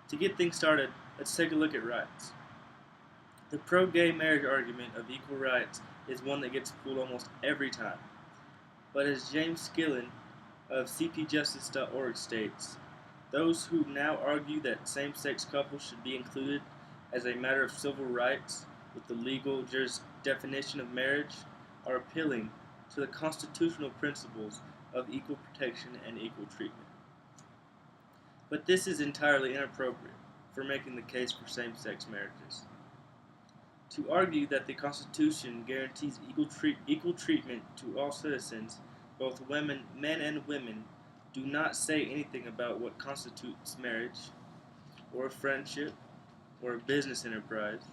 To get things started, let's take a look at rights. The pro-gay marriage argument of equal rights is one that gets pulled almost every time. But as James Skillen of cpjustice.org states, those who now argue that same-sex couples should be included as a matter of civil rights with the legal definition of marriage are appealing to the constitutional principles of equal protection and equal treatment. But this is entirely inappropriate for making the case for same-sex marriages. To argue that the Constitution guarantees equal treatment to all citizens, both men and women, do not say anything about what constitutes marriage, or a friendship, or a business enterprise,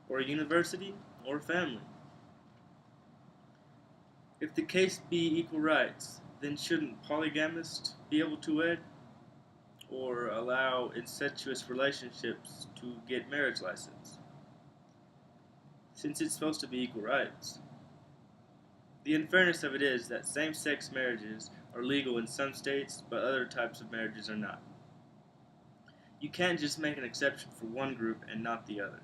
or a university, or a family. If the case be equal rights, then shouldn't polygamists be able to wed, or allow incestuous relationships to get marriage license, since it's supposed to be equal rights? The unfairness of it is that same-sex marriages are legal in some states, but other types of marriages are not. You can't just make an exception for one group and not the other.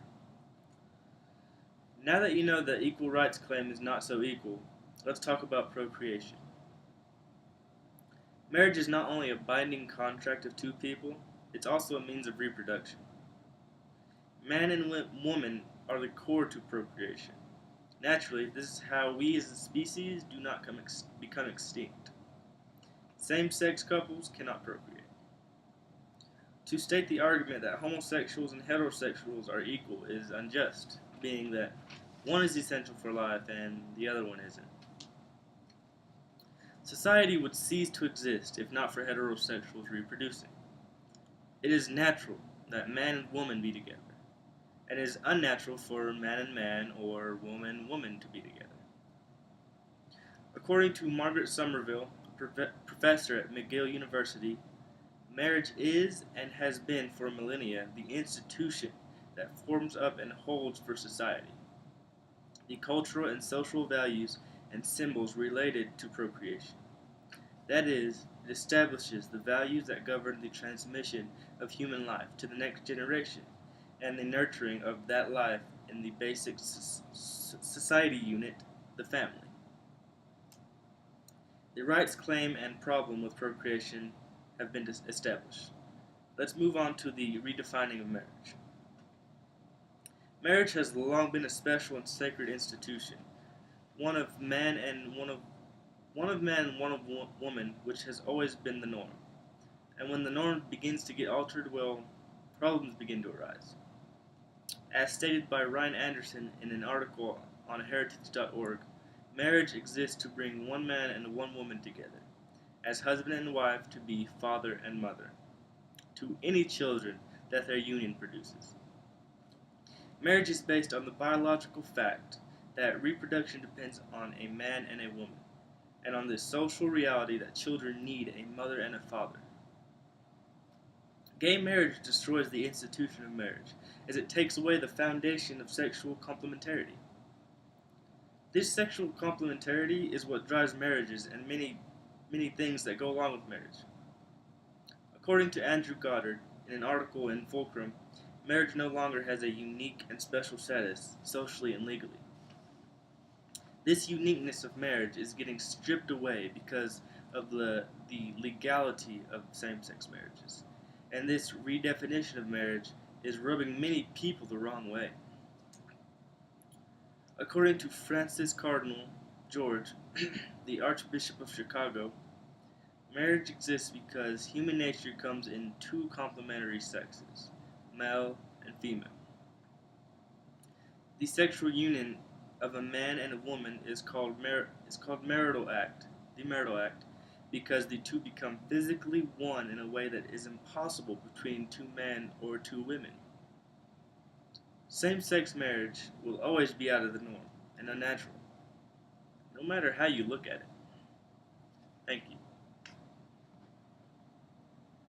Now that you know the equal rights claim is not so equal, let's talk about procreation. Marriage is not only a binding contract of two people, it's also a means of reproduction. Man and woman are the core to procreation. Naturally, this is how we as a species do not become extinct. Same-sex couples cannot procreate. To state the argument that homosexuals and heterosexuals are equal is unjust, being that one is essential for life and the other one isn't. Society would cease to exist if not for heterosexuals reproducing. It is natural that man and woman be together, and it is unnatural for man and man or woman and woman to be together. According to Margaret Somerville, professor at McGill University, marriage is and has been for millennia the institution that forms up and holds for society the cultural and social values and symbols related to procreation. That is, it establishes the values that govern the transmission of human life to the next generation and the nurturing of that life in the basic society unit, the family. The rights claim and problem with procreation have been established. Let's move on to the redefining of marriage. Marriage has long been a special and sacred institution, one of man and one of woman, which has always been the norm. And when the norm begins to get altered, well, problems begin to arise. As stated by Ryan Anderson in an article on heritage.org, marriage exists to bring one man and one woman together, as husband and wife to be father and mother, to any children that their union produces. Marriage is based on the biological fact that reproduction depends on a man and a woman, and on the social reality that children need a mother and a father. Gay marriage destroys the institution of marriage, as it takes away the foundation of sexual complementarity. This sexual complementarity is what drives marriages and many things that go along with marriage. According to Andrew Goddard, in an article in Fulcrum, marriage no longer has a unique and special status, socially and legally. This uniqueness of marriage is getting stripped away because of the legality of same-sex marriages, and this redefinition of marriage is rubbing many people the wrong way. According to Francis Cardinal George, the Archbishop of Chicago, marriage exists because human nature comes in two complementary sexes, male and female. The sexual union of a man and a woman is called marital act, the marital act, because the two become physically one in a way that is impossible between two men or two women. Same-sex marriage will always be out of the norm and unnatural, no matter how you look at it. Thank you.